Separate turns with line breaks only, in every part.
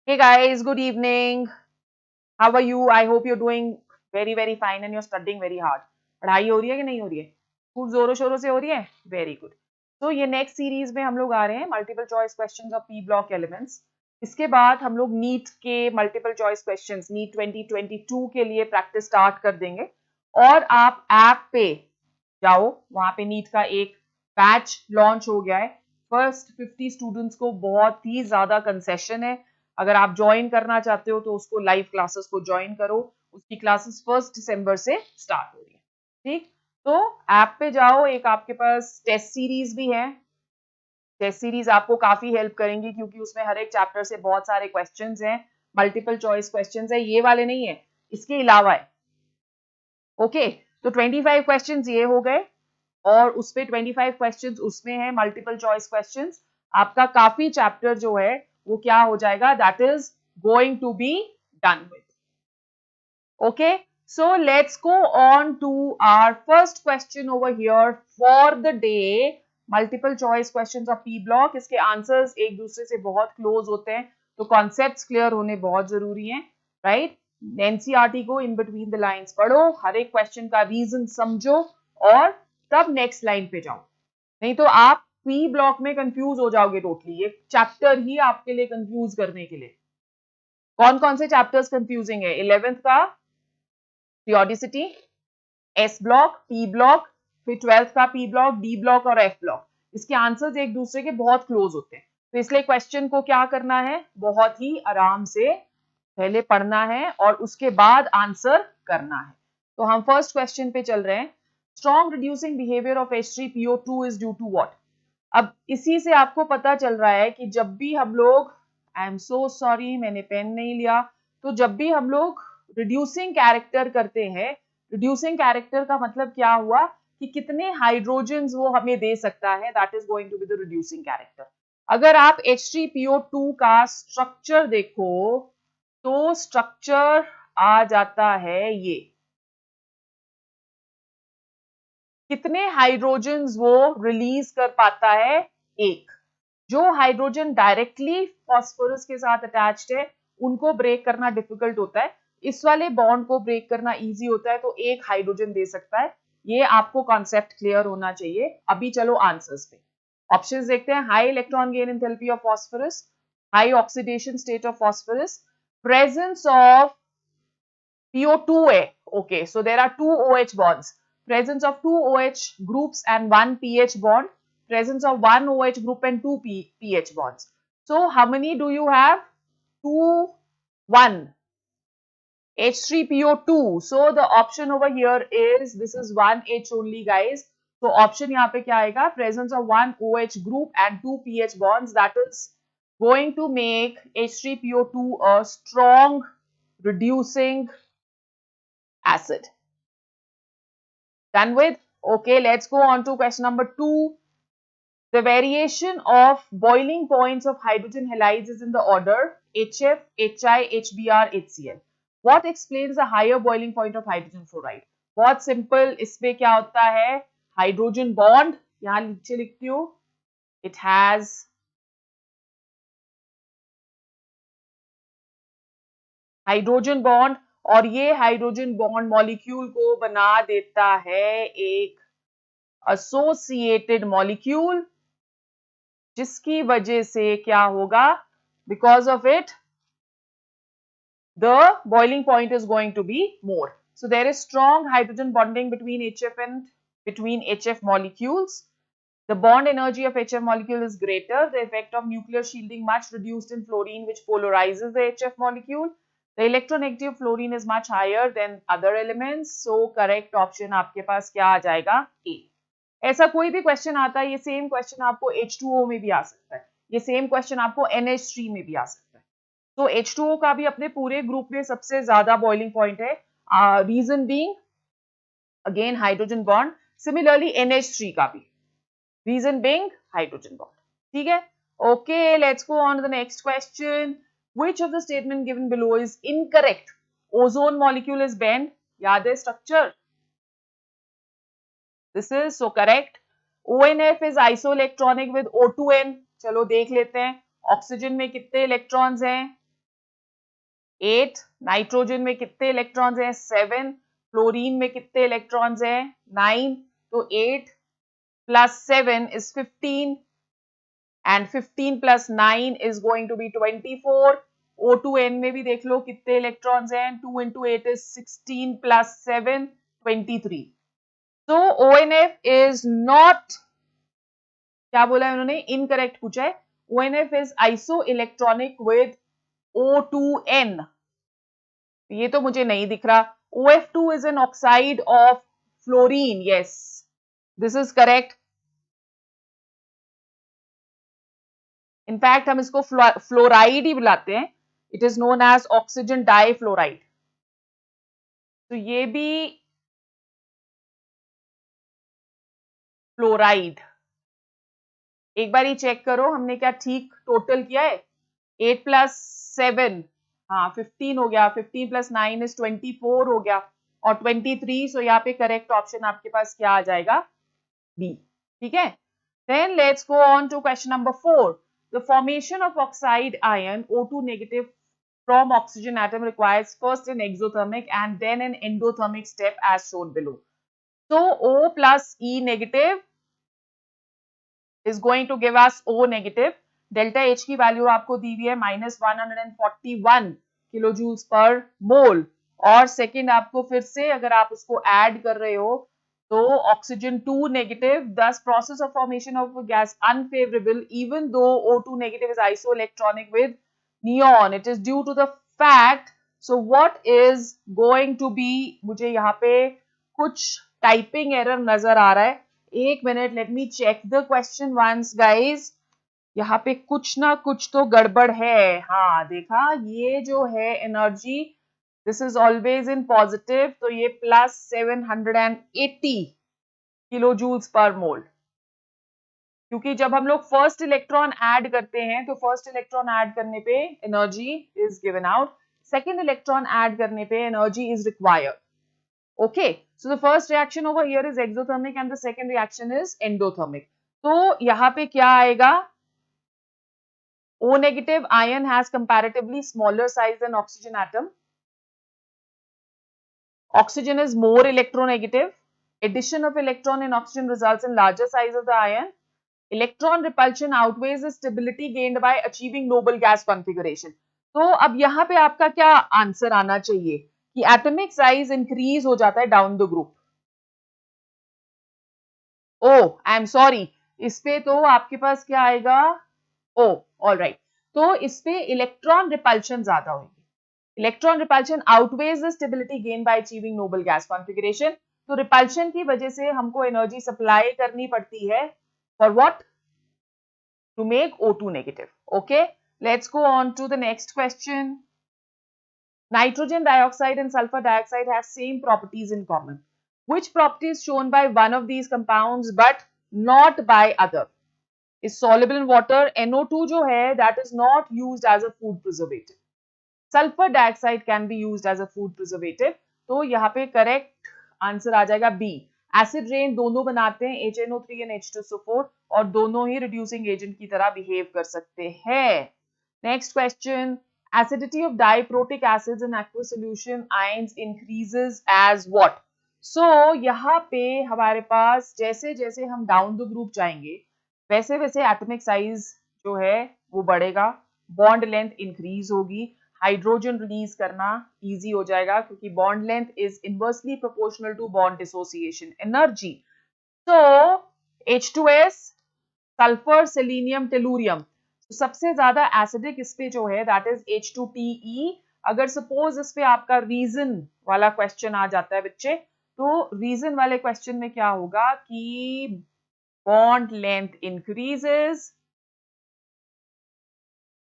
Hey guys, good evening. How are you? I hope you're doing very fine and you're studying very hard. पढ़ाई हो रही है कि नहीं हो रही है? खूब जोरों शोरों से हो रही है? Very good. तो ये नेक्स्ट सीरीज में हम लोग आ रहे हैं multiple choice questions of P block elements. इसके बाद हम लोग नीट के मल्टीपल चॉइस क्वेश्चंस नीट 2022 के लिए प्रैक्टिस स्टार्ट कर देंगे. और आप ऐप पे जाओ, वहां पे नीट का एक बैच लॉन्च हो गया है. फर्स्ट 50 स्टूडेंट्स को बहुत ही ज्यादा कंसेशन है. अगर आप ज्वाइन करना चाहते हो तो उसको लाइव क्लासेस को ज्वाइन करो. उसकी क्लासेस 1 दिसंबर से स्टार्ट हो रही है. ठीक, तो ऐप पे जाओ. एक आपके पास टेस्ट सीरीज भी है. टेस्ट सीरीज आपको काफी हेल्प करेंगी क्योंकि उसमें हर एक चैप्टर से बहुत सारे क्वेश्चंस हैं. मल्टीपल चॉइस क्वेश्चंस है, ये वाले नहीं है, इसके अलावा है. ओके, तो 25 क्वेश्चंस ये हो गए और उस पे 25 क्वेश्चंस उसमें है मल्टीपल चॉइस क्वेश्चंस. आपका काफी चैप्टर जो है वो क्या हो जाएगा, that is going to be done with. Okay, so let's go on to our first question over here for the day. Multiple choice questions of P block. इसके answers एक दूसरे से बहुत क्लोज होते हैं, तो कॉन्सेप्ट्स क्लियर होने बहुत जरूरी हैं, राइट? एनसीईआरटी को इन बिटवीन द लाइंस पढ़ो, हर एक क्वेश्चन का रीजन समझो और तब नेक्स्ट लाइन पे जाओ. नहीं तो आप पी ब्लॉक में कंफ्यूज हो जाओगे टोटली. ये चैप्टर ही आपके लिए कंफ्यूज करने के लिए. कौन कौन से चैप्टर्स कंफ्यूजिंग है? 11th का periodicity, S block, P block, फिर 12th का पी ब्लॉक, डी ब्लॉक और एफ ब्लॉक. इसके आंसर्स एक दूसरे के बहुत क्लोज होते हैं, तो इसलिए क्वेश्चन को क्या करना है, बहुत ही आराम से पहले पढ़ना है और उसके बाद आंसर करना है. तो हम फर्स्ट क्वेश्चन पे चल रहे हैं. Strong reducing behaviour of H3PO2 is due to what? अब इसी से आपको पता चल रहा है कि जब भी हम लोग, आई एम सो सॉरी मैंने पेन नहीं लिया, तो जब भी हम लोग रिड्यूसिंग कैरेक्टर करते हैं, रिड्यूसिंग कैरेक्टर का मतलब क्या हुआ कि कितने हाइड्रोजन्स वो हमें दे सकता है, that is going to be the reducing character. अगर आप H3PO2 का स्ट्रक्चर देखो तो स्ट्रक्चर आ जाता है ये. कितने हाइड्रोजन्स वो रिलीज कर पाता है? एक. जो हाइड्रोजन डायरेक्टली फॉस्फोरस के साथ अटैच्ड है उनको ब्रेक करना डिफिकल्ट होता है. इस वाले बॉन्ड को ब्रेक करना इजी होता है, तो एक हाइड्रोजन दे सकता है. ये आपको कॉन्सेप्ट क्लियर होना चाहिए. अभी चलो आंसर्स पे. ऑप्शंस देखते हैं. High electron gain enthalpy of phosphorus, high oxidation state of phosphorus, presence of PO2A. Okay, so there are two OH bonds. Presence of two OH groups and one pH bond. Presence of one OH group and two pH bonds. So how many do you have? 2, 1. H3PO2. So the option over here is, this is 1H only guys. So option यहाँ पे क्या आएगा? Presence of one OH group and two pH bonds. That is going to make H3PO2 a strong reducing acid. Done with? Okay, let's go on to question number 2. The variation of boiling points of hydrogen halides is in the order HF, HI, HBr, HCl. What explains the higher boiling point of hydrogen fluoride? बहुत simple. इसमें क्या होता है, hydrogen bond यहां नीचे लिखती हूँ, it has hydrogen bond और ये हाइड्रोजन बॉन्ड मॉलिक्यूल को बना देता है एक एसोसिएटेड मॉलिक्यूल, जिसकी वजह से क्या होगा, because of it the boiling point is going to be more. So there is strong hydrogen bonding between HF and between HF molecules. The bond energy of HF molecule is greater. The effect of nuclear shielding much reduced in fluorine, which polarizes the HF molecule. The electronegativity of fluorine is much higher than other elements. So correct option आपके पास क्या आ जाएगा? A. ऐसा कोई भी question आता है, ये सेम क्वेश्चन आपको H2O में भी आ सकता है, ये सेम क्वेश्चन आपको NH3 में भी आ सकता है. तो H2O का भी अपने पूरे ग्रुप में सबसे ज्यादा बॉइलिंग पॉइंट है. Reason being again hydrogen bond. Similarly NH3 का भी रीजन बीइंग हाइड्रोजन बॉन्ड. ठीक है. Okay, let's go on to the next question. Which of the statement given below is incorrect? Ozone molecule is bend. याद है structure? This is so correct. ONF is isoelectronic with O2N. चलो देख लेते हैं oxygen में कितने electrons हैं. 8, nitrogen में कितने इलेक्ट्रॉन्स हैं 7, फ्लोरीन में कितने इलेक्ट्रॉन्स हैं 9, तो 8 plus 7 is 15 and 15 plus 9 is going to be 24. O2N में भी देख लो कितने इलेक्ट्रॉन्स हैं 2 into 8 is 16 plus 7 23. So ONF is not, क्या बोला है उन्होंने, इनकरेक्ट पूछा है. ONF is isoelectronic with O2N. ये तो मुझे नहीं दिख रहा. OF2 is an oxide of fluorine. Yes, this is correct. In fact हम इसको फ्लोराइड ही बुलाते हैं. It is known as oxygen difluoride. तो ये भी फ्लोराइड. एक बार ही चेक करो हमने क्या ठीक टोटल किया है. 8 plus 7, हाँ 15 हो गया. 15 plus 9 is 24 हो गया और 23. सो यहाँ पे करेक्ट ऑप्शन आपके पास क्या आ जाएगा, बी. ठीक है. Then let's go on to question number 4. The formation of oxide ion O2 negative from oxygen atom requires first an exothermic and then an endothermic step as shown below. So O plus E negative is going to give us O negative. Delta H की value आपको दी हुई है -141 किलोजूल्स पर मोल. और second आपको फिर से अगर आप उसको ऐड कर रहे हो तो oxygen 2 negative, thus process of formation of a gas unfavorable even though O2 negative is isoelectronic with neon. It is due to the fact. So what is going to be, मुझे यहाँ पे कुछ typing error नजर आ रहा है. एक minute, let me check the question once guys. यहाँ पे कुछ ना कुछ तो गड़बड़ है. हाँ देखा, ये जो है energy this is always in positive, तो ये +780 किलो जूल्स पर मोल. क्योंकि जब हम लोग फर्स्ट इलेक्ट्रॉन ऐड करते हैं तो फर्स्ट इलेक्ट्रॉन ऐड करने पे energy is given out, second electron add करने पे energy is required. Okay, so the first reaction over here is exothermic and the second reaction is endothermic. तो यहाँ पे क्या आएगा, O negative ion has comparatively smaller size than oxygen atom. Oxygen is more electronegative. Addition of electron in oxygen results in larger size of the ion. Electron repulsion outweighs the stability gained by achieving noble gas configuration. तो अब यहाँ पे आपका क्या answer आना चाहिए कि atomic size increase हो जाता है down the group. Oh I am sorry, इस पे तो आपके पास क्या आएगा, ओ ऑल राइट. तो इस पे इलेक्ट्रॉन रिपल्शन ज्यादा होगी. Electron repulsion outweighs the stability gain by achieving noble gas configuration. तो रिपल्शन की वजह से हमको एनर्जी सप्लाई करनी पड़ती है for what, to make O2 negative. Okay, let's go on to the next question. Nitrogen dioxide and sulfur dioxide have same properties in common. Which property is shown by one of these compounds but not by other? Is soluble in water. NO2 जो है that is not used as a food preservative. Sulfur dioxide can be used as a food preservative. तो यहाँ पे correct answer आ जाएगा B. Acid rain दोनों बनाते हैं HNO3 and H2SO4 और दोनों ही reducing agent की तरह behave कर सकते हैं. Next question. Acidity of diprotic acids in aqueous solution ions increases as what? So यहाँ पे हमारे पास जैसे जैसे हम डाउन द ग्रुप जाएंगे वैसे वैसे एटॉमिक साइज जो है वो बढ़ेगा, बॉन्ड लेंथ इंक्रीज होगी, हाइड्रोजन रिलीज करना इजी हो जाएगा क्योंकि bond length is inversely proportional to bond dissociation energy. तो H2S, सल्फर, सेलेनियम, टेलुरियम, तो सबसे ज्यादा एसिडिक इस पे जो है दैट इज H2PE. अगर सपोज इस पे आपका रीजन वाला क्वेश्चन आ जाता है बच्चे, तो रीजन वाले क्वेश्चन में क्या होगा कि bond length increases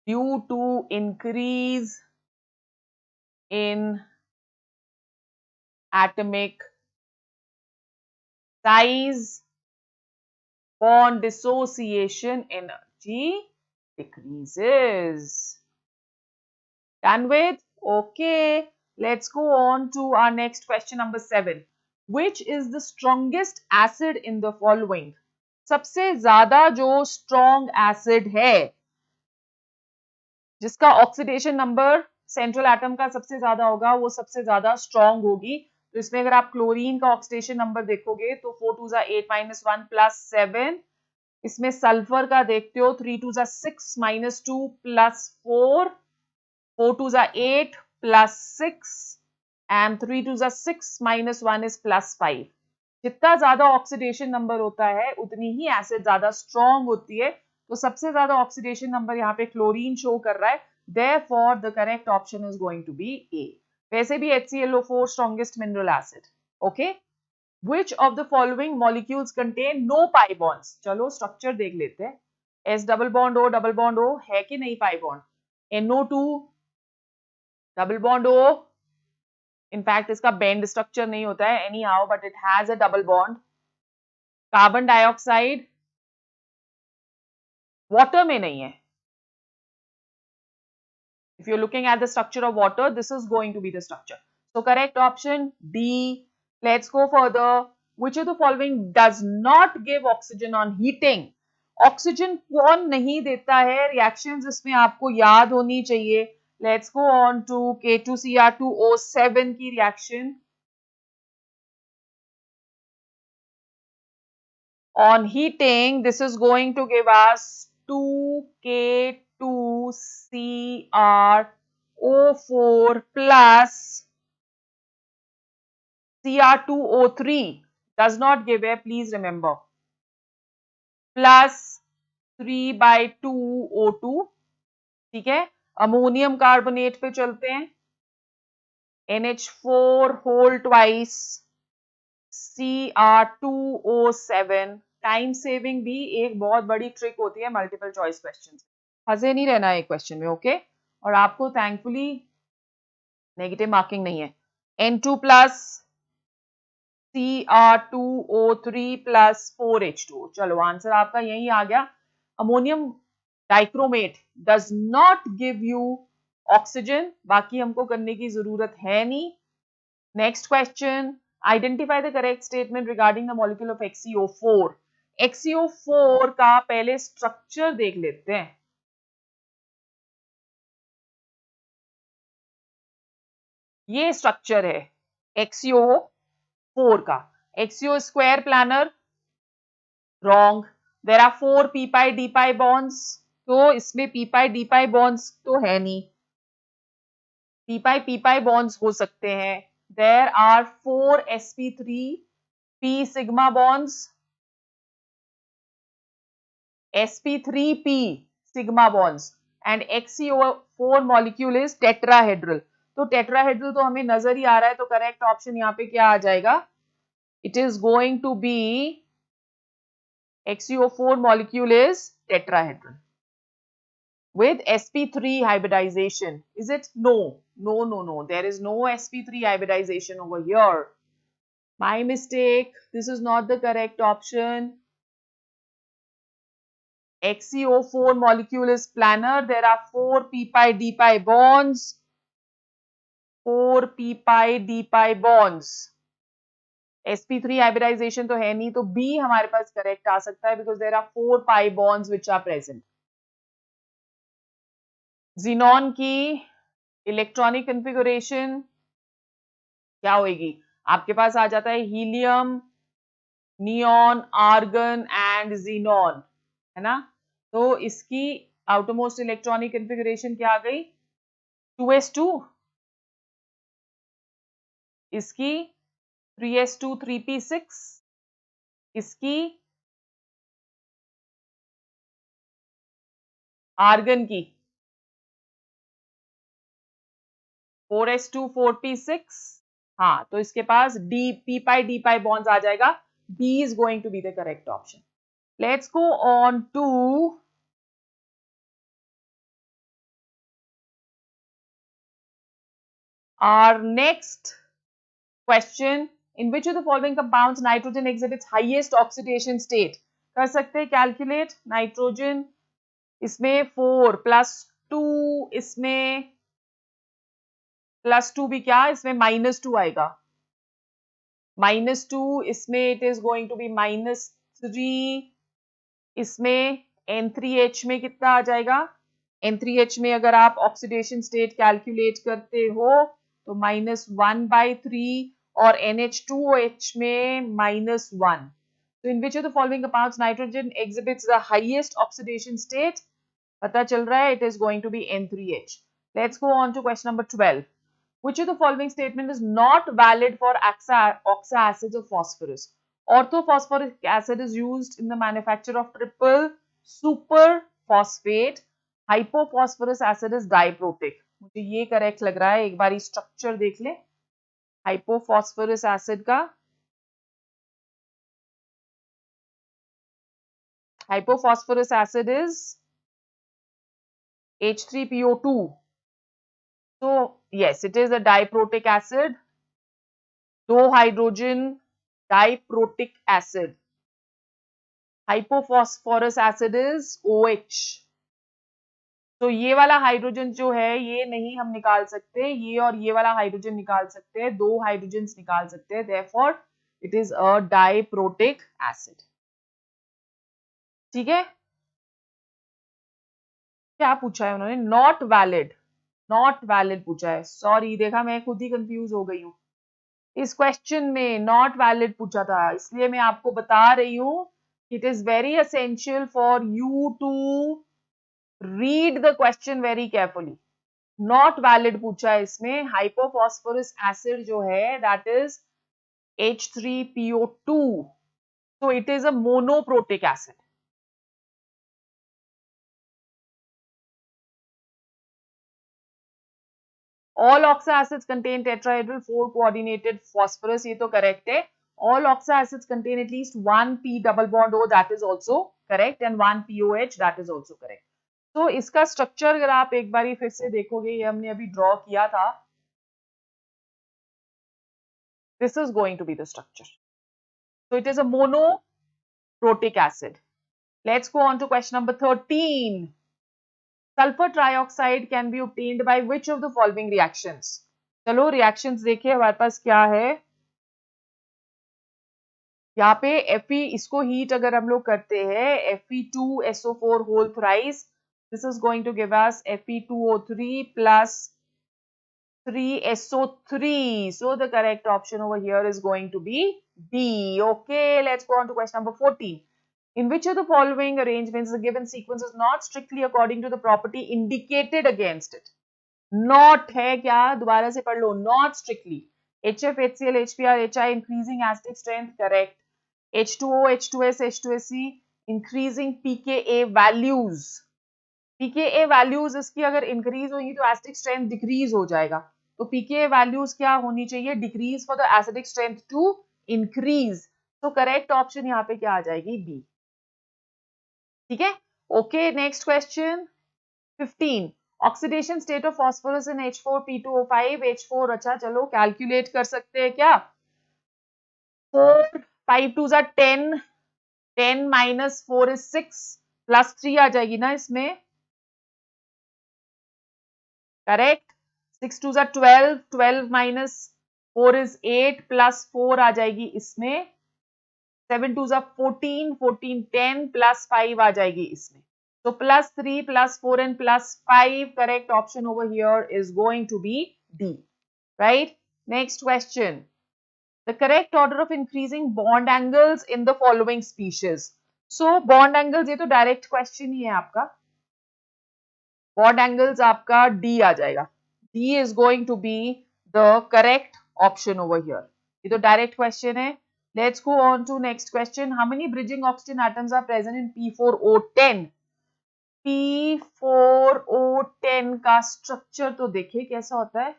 due to increase in atomic size, bond dissociation energy decreases. Done with? Okay. Let's go on to our next question number 7. Which is the strongest acid in the following? सबसे ज्यादा जो strong acid है जिसका oxidation number central atom का सबसे ज्यादा होगा वो सबसे ज्यादा स्ट्रॉन्ग होगी। तो इसमें अगर आप क्लोरीन का ऑक्सीडेशन नंबर देखोगे तो 4 2 8 -1 +7। इसमें सल्फर का देखते हो 3 2 6 -2 +4, 4 2 8 +6 एंड 3 2 6 -1 इज +5। जितना ज्यादा ऑक्सीडेशन नंबर होता है उतनी ही एसिड ज्यादा स्ट्रॉन्ग होती है। तो सबसे ज्यादा ऑक्सीडेशन नंबर यहाँ पे क्लोरीन शो कर रहा है, therefore the correct option is going to be A। वैसे भी HClO4 strongest mineral acid। okay, which of the following molecules contain no pi bonds? चलो स्ट्रक्चर देख लेते हैं। S double bond O double bond O है कि नहीं pi bond? NO2 double bond O, in fact इसका बेंड स्ट्रक्चर नहीं होता है any how but it has a double bond. Carbon dioxide water में नहीं है। If you're looking at the structure of water, this is going to be the structure. So correct option D. Let's go further. Which of the following does not give oxygen on heating? Oxygen कौन नहीं देता है? Reactions इसमें आपको याद होनी चाहिए। Let's go on to K2Cr2O7 की reaction. On heating, this is going to give us 2K2Cr O4 plus Cr2O3 does not give a, please remember, plus 3/2O2। ठीक है, अमोनियम कार्बोनेट पे चलते हैं। NH4 whole twice Cr2O7। Time saving भी एक बहुत बड़ी ट्रिक होती है मल्टीपल चॉइस क्वेश्चन। फंसे नहीं रहना एक क्वेश्चन में, ओके। और आपको थैंकफुली नेगेटिव मार्किंग नहीं है। N2 plus Cr2O3 plus 4H2। चलो आंसर आपका यही आ गया। Ammonium dichromate does not give you oxygen, बाकी हमको करने की जरूरत है नहीं। Next question, identify the correct statement regarding the molecule of XeO4। XeO4 का पहले स्ट्रक्चर देख लेते हैं। ये स्ट्रक्चर है XeO4 का। XeO square planar, wrong. There are 4 p pi d pi bonds, तो इसमें p pi d pi bonds तो है नहीं। p pi bonds हो सकते हैं। There are 4 sp3 p sigma bonds, sp3p sigma bonds, and XeO4 molecule is tetrahedral। तो tetrahedral तो हमें नजर ही आ रहा है, तो करेक्ट ऑप्शन यहाँ पे क्या आ जाएगा? It is going to be XeO4 molecule is tetrahedral with sp3 hybridization. Is it? No, no, no, no. There is no sp3 hybridization over here. My mistake. This is not the correct option. XeO4 molecule is planar. There are 4 p pi d pi bonds. 4 p pi d pi bonds. sp3 hybridization तो है नहीं, तो B हमारे पास correct आ सकता है because there are 4 pi bonds which are present. Xenon की electronic configuration क्या होगी? आपके पास आ जाता है helium, neon, argon and xenon, है ना। तो इसकी आउटरमोस्ट इलेक्ट्रॉनिक कन्फिगुरेशन क्या आ गई? 2s2। इसकी 3s2 3p6। इसकी आर्गन की 4s2 4p6। हाँ, तो इसके पास d p pi d pi bonds आ जाएगा। B is going to be the correct option. Let's go on to our next question. In which of the following compounds nitrogen exhibits highest oxidation state? कर सकते हैं calculate. Nitrogen इसमें 4 +2, इसमें +2 भी क्या, इसमें -2 आएगा। -2, इसमें it is going to be -3। इसमें N3H में कितना आ जाएगा? N3H में अगर आप ऑक्सीडेशन स्टेट कैलकुलेट करते हो तो -1/3 और NH2OH में -1. So in which of the following compounds nitrogen exhibits the highest oxidation state? पता चल रहा है, it is going to be N3H. Let's go on to question number 12. Which of the following statement is not valid for oxoacids of phosphorus? Orthophosphoric acid is used in the manufacture of triple superphosphate. Hypophosphorus acid is diprotic. मुझे ये correct लग रहा है, एक बार structure देख ले hypophosphorous acid का. Hypophosphorus acid is H3PO2. So yes, it is a diprotic acid. दो hydrogen diprotic acid. Hypophosphorus acid is OH. तो ये वाला हाइड्रोजन जो है ये नहीं हम निकाल सकते, ये और ये वाला हाइड्रोजन निकाल सकते हैं, दो हाइड्रोजन निकाल सकते हैं, therefore it is a diprotic acid. ठीक है, क्या पूछा है उन्होंने? नॉट वैलिड, नॉट वैलिड पूछा है. सॉरी, देखा मैं खुद ही कंफ्यूज हो गई हूँ. इस क्वेश्चन में नॉट वैलिड पूछा था, इसलिए मैं आपको बता रही हूँ it is very essential for you to read the question very carefully. Not valid पूछा है इसमें. हाइपोफॉस्फोरस एसिड जो है that is H3PO2. so it is a monoprotic acid. All oxo acids contain tetrahedral 4 coordinated phosphorus. ये तो correct है. All oxo acids contain at least one P double bond O, that is also correct, and one POH, that is also correct. तो इसका structure अगर आप एक बारी फिर से देखोगे, ये हमने अभी ड्रॉ किया था. This is going to be the structure. So it is a monoprotic acid. Let's go on to question number 13. Sulfur trioxide can be obtained by which of the following reactions? चलो reactions देखिए हमारे पास क्या है. यहाँ पे Fe, इसको heat अगर हम लोग करते हैं, Fe2SO4 whole thrice, this is going to give us Fe2O3 plus 3SO3. So the correct option over here is going to be D. Okay, let's go on to question number 14. In which of the following arrangements the given sequence is not strictly according to the property indicated against it? Not है क्या? दोबारा से पढ़ लो. Not strictly. HF, HCl, HBr, HI increasing acidic strength, correct. H2O, H2S, H2SC increasing pKa values. pKa values इसकी अगर increase होगी तो acidic strength decrease हो जाएगा. तो pKa values क्या होनी चाहिए? Decrease for the acidic strength to increase. तो करेक्ट ऑप्शन यहाँ पे क्या आ जाएगी? बी. ठीक है. Okay, next question 15. Oxidation state of phosphorus in H4P2O5. H4, अच्छा चलो कैलकुलेट कर सकते हैं क्या? 4 5 2 are 10, 10 minus 4 is 6, प्लस 3 आ जाएगी ना इसमें. Correct. 6 2 are 12, 12 minus 4 is 8, plus 4 आ जाएगी इसमें. 7 2 are 14, 14 10 प्लस 5 आ जाएगी इसमें. So plus 3 plus 4 and plus 5, correct option over here is going to be D. Right? Next question. The correct order of increasing bond angles in the following species. So bond angles, ये तो direct question ही है आपका. Bond angles आपका D आ जाएगा. D is going to be the correct option over here. ये तो direct question है. Let's go on to next question. How many bridging oxygen atoms are present in P4O10? P4O10 का structure तो देखिए कैसा होता है.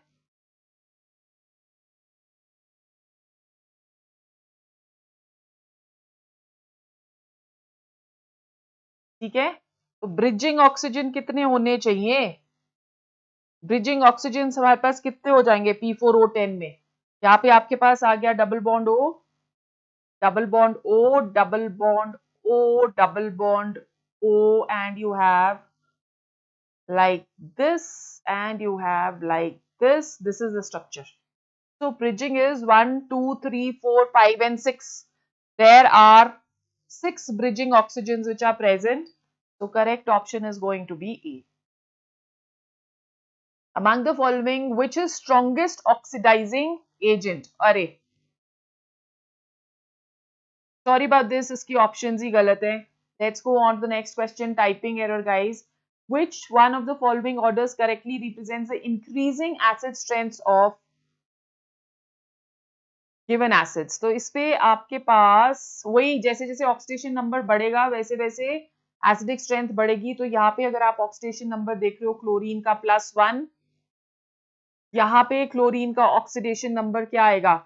ठीक है. तो ब्रिजिंग ऑक्सीजन कितने होने चाहिए? ब्रिजिंग ऑक्सीजन हमारे पास कितने हो जाएंगे P4O10 में? यहाँ पे आपके पास आ गया double bond O, double bond O, double bond O, double bond O, and you have like this, and you have like this. This is the structure. So bridging is 1 2 3 4 5 and 6. There are 6 bridging oxygens which are present. So correct option is going to be A. among the following which is strongest oxidizing agent? अरे sorry about this, इसकी options ही गलत है. Let's go on to the next question. Typing error, guys. Which one of the following orders correctly represents the increasing acid strengths of given acids? तो इस पे आपके पास वही जैसे जैसे ऑक्सीडेशन नंबर बढ़ेगा वैसे वैसे एसिडिक स्ट्रेंथ बढ़ेगी. तो यहाँ पे अगर आप ऑक्सीडेशन नंबर देख रहे हो क्लोरीन का +1, यहाँ पे क्लोरीन का ऑक्सीडेशन नंबर क्या आएगा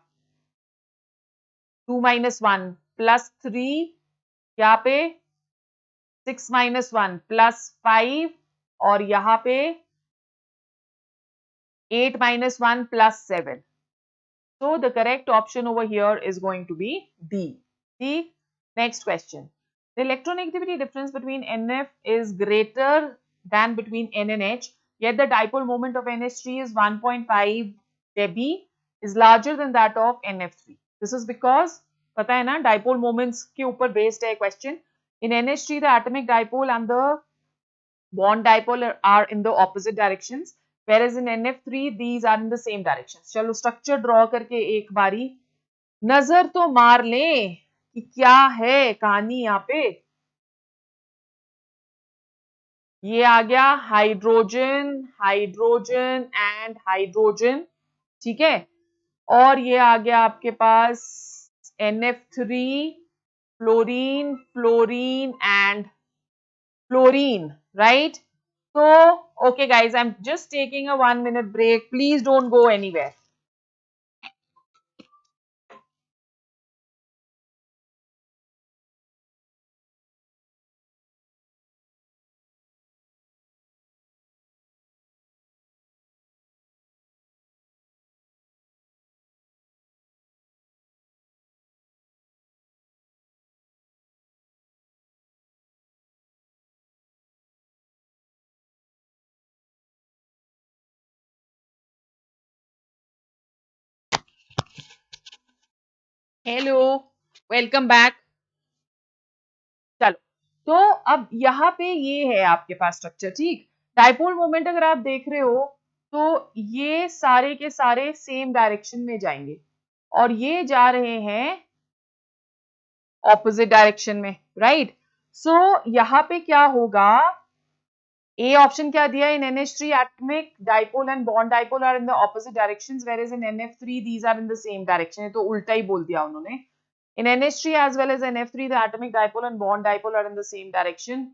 2 - 1 +3, यहाँ पे 6 - 1 +5 और यहाँ पे 8 - 1 +7. So the correct option over here is going to be D. See, next question. The electronegativity difference between NF is greater than between N and H, yet the dipole moment of NH3 is 1.5 dB is larger than that of NF3. This is because पता है ना dipole moments के ऊपर based है question. In NH3 the atomic dipole and the bond dipole are in the opposite directions, whereas in NF3 these are in the same directions. चलो structure draw करके एक बारी नजर तो मार लें कि क्या है कहानी यहाँ पे. ये आ गया हाइड्रोजन, हाइड्रोजन एंड हाइड्रोजन, ठीक है. और ये आ गया आपके पास NF3, fluorine, fluorine and fluorine, right? So, okay guys, I'm just taking a 1-minute break. Please don't go anywhere. Hello, welcome back. चलो, तो अब यहाँ पे ये है आपके पास स्ट्रक्चर, ठीक. डाइपोल मोमेंट अगर आप देख रहे हो तो ये सारे के सारे सेम डायरेक्शन में जाएंगे और ये जा रहे हैं ऑपोजिट डायरेक्शन में, राइट. सो यहाँ पे क्या होगा, ए ऑप्शन क्या दिया, इन NH3 atomic dipole and bond dipole are in the opposite directions, whereas in NF3 these are in the same direction. तो उल्टा ही बोल दिया उन्होंने. In NH3 as well as NF3 the atomic dipole and bond dipole are in the same direction.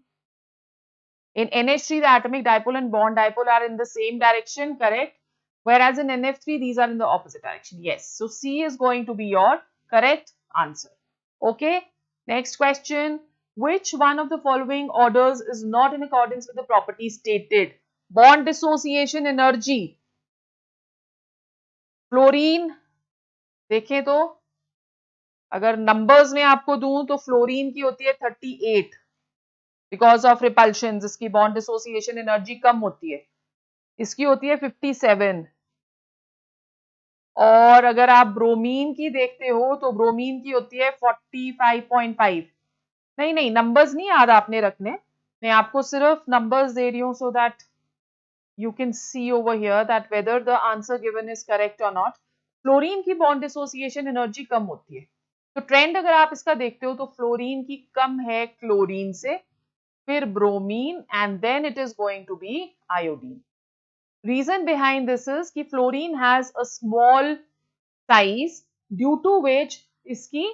In NH3 the atomic dipole and bond dipole are in the same direction, correct, whereas in NF3 these are in the opposite direction. Yes, so C is going to be your correct answer. Okay, next question. Which one of the following orders is not in accordance with the property stated? Bond dissociation energy. Fluorine देखें तो अगर numbers में आपको दूं तो fluorine की होती है 38 बिकॉज ऑफ रिपल्शन, इसकी बॉन्ड डिसोसिएशन एनर्जी कम होती है. इसकी होती है 57. और अगर आप ब्रोमीन की देखते हो तो ब्रोमीन की होती है 45.5. नहीं नहीं, नंबर्स नहीं याद आपने रखने, मैं आपको सिर्फ नंबर्स दे रही हूं so that you can see over here that whether the answer given is correct और नॉट. फ्लोरीन की बॉन्ड डिसोसिएशन एनर्जी कम होती है, तो ट्रेंड अगर आप इसका देखते हो तो फ्लोरीन की कम है क्लोरीन से, फिर bromine and then it is going to be iodine. Reason behind this is कि fluorine has a small size due to which इसकी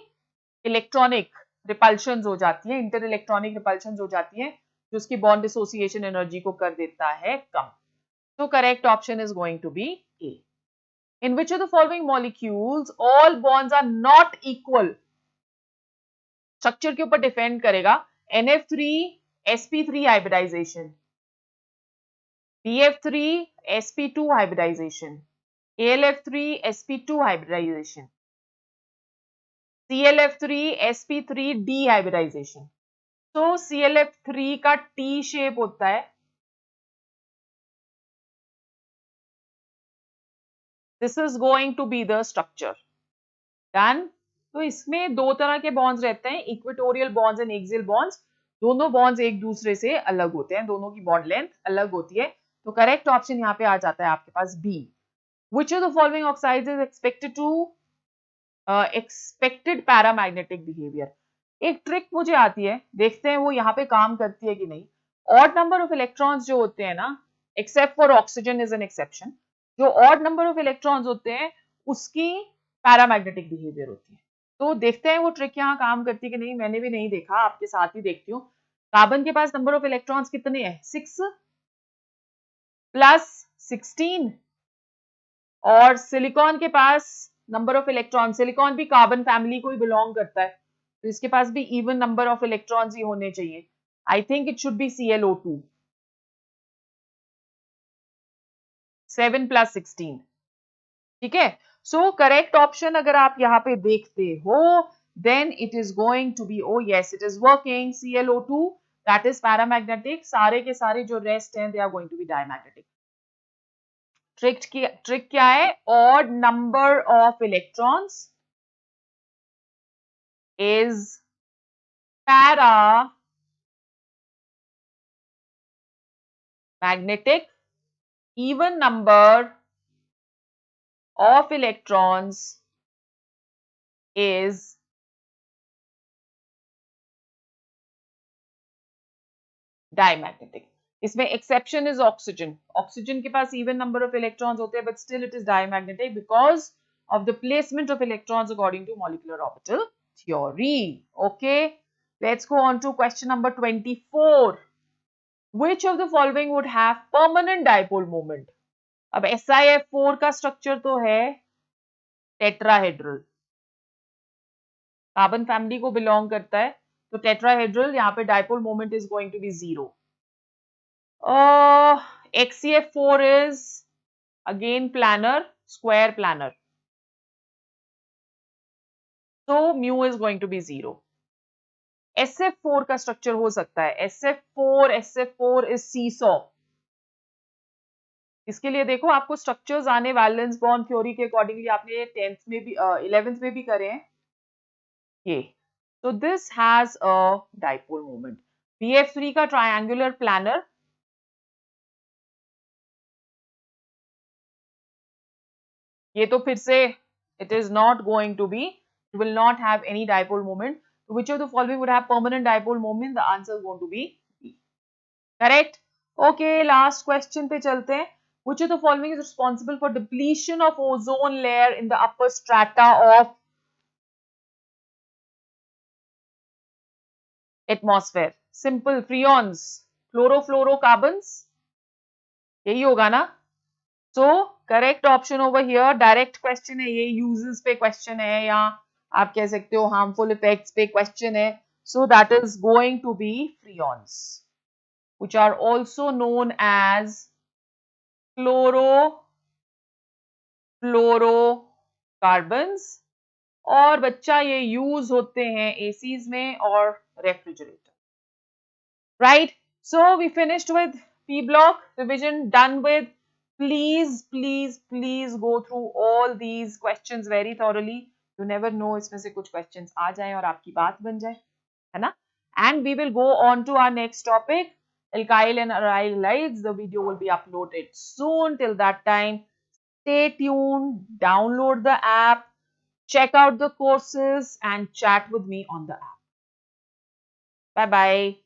इलेक्ट्रॉनिक रिपल्शंस हो जाती है, इंटर इलेक्ट्रॉनिक रिपल्शंस हो जाती है, जो उसकी बॉन्ड डिसोसिएशन एनर्जी को कर देता है कम. तो correct option is going to be A. In which of the following molecules all bonds are not equal? Structure के ऊपर डिपेंड करेगा. NF3 sp3 hybridization, BF3 sp2 hybridization, ALF3 sp2 hybridization, CLF3 sp3 dehybridization. तो CLF3 का T shape होता है, this is going to be the structure. Done. तो इसमें दो तरह के बॉन्ड्स रहते हैं, equatorial bonds and axial bonds. दोनों बॉन्ड्स एक दूसरे से अलग होते हैं, दोनों की बॉन्ड लेंथ अलग होती है. तो करेक्ट ऑप्शन यहाँ पे आ जाता है आपके पास B. Which of the following oxides is expected to expected paramagnetic behavior? एक ट्रिक मुझे आती है, देखते हैं वो यहाँ पे काम करती है कि नहीं. ऑड नंबर ऑफ इलेक्ट्रॉन्स जो होते हैं ना, except for oxygen is an exception, जो ऑड नंबर ऑफ इलेक्ट्रॉन्स होते हैं उसकी पैरामैग्नेटिक बिहेवियर होती है. तो देखते हैं वो ट्रिक यहाँ काम करती है कि नहीं. मैंने भी नहीं देखा, आपके साथ ही देखती हूँ. कार्बन के पास नंबर ऑफ इलेक्ट्रॉन्स कितने हैं? 6 प्लस 16. और सिलिकॉन के पास नंबर ऑफ इलेक्ट्रॉन, सिलिकॉन भी कार्बन फैमिली को ही बिलोंग करता है, तो इसके पास भी इवन नंबर ऑफ इलेक्ट्रॉन्स ही होने चाहिए. I think it should be ClO2. 7 plus 16. ठीक है. सो करेक्ट ऑप्शन अगर आप यहाँ पे देखते हो, then it is going to be, oh yes it is working, ClO2 that is paramagnetic. सारे के सारे जो रेस्ट हैं they are going to be diamagnetic. Trick क्या है? Odd number of electrons is paramagnetic, even number of electrons is diamagnetic. इसमें exception is oxygen. Oxygen के पास even number of electrons होते हैं, but still it is diamagnetic because of the placement of electrons according to molecular orbital theory. Okay, let's go on to question number 24. Which of the following would have permanent dipole moment? अब SiF4 का structure तो है tetrahedral, carbon family को belong करता है, तो tetrahedral यहाँ पे dipole moment is going to be 0. XCF4 is again planar, square planar, so mu is going to be 0. SF4 का स्ट्रक्चर हो सकता है, SF4 is seesaw. इसके लिए देखो आपको स्ट्रक्चर्स आने वैलेंस बॉन्ड थ्योरी के अकॉर्डिंगली आपने 10th में भी 11th में भी करे हैं ये. So this has a dipole moment. BF3 का triangular planar, ये तो फिर से it is not going to be, it will not have any dipole moment. So which of the following would have permanent dipole moment? The answer is going to be B. Correct? Okay, last question पे चलते हैं. Which of the following is responsible for depletion of ozone layer in the upper strata of atmosphere? Simple, freons, chlorofluorocarbons, यही होगा ना? So correct option over here, direct question है ये, uses पे question है, या आप कह सकते हो harmful effects पे question है. So that is going to be freons, which are also known as chlorofluorocarbons. और बच्चा ये यूज होते हैं एसीज में और refrigerator. Right, so we finished with P block revision, done with. Please go through all these questions very thoroughly. You never know, इसमें से कुछ questions आ जाएं और आपकी बात बन जाए, है ना? And we will go on to our next topic, alkyl and aryl halides. The video will be uploaded soon. Till that time, stay tuned, download the app, check out the courses and chat with me on the app. Bye bye.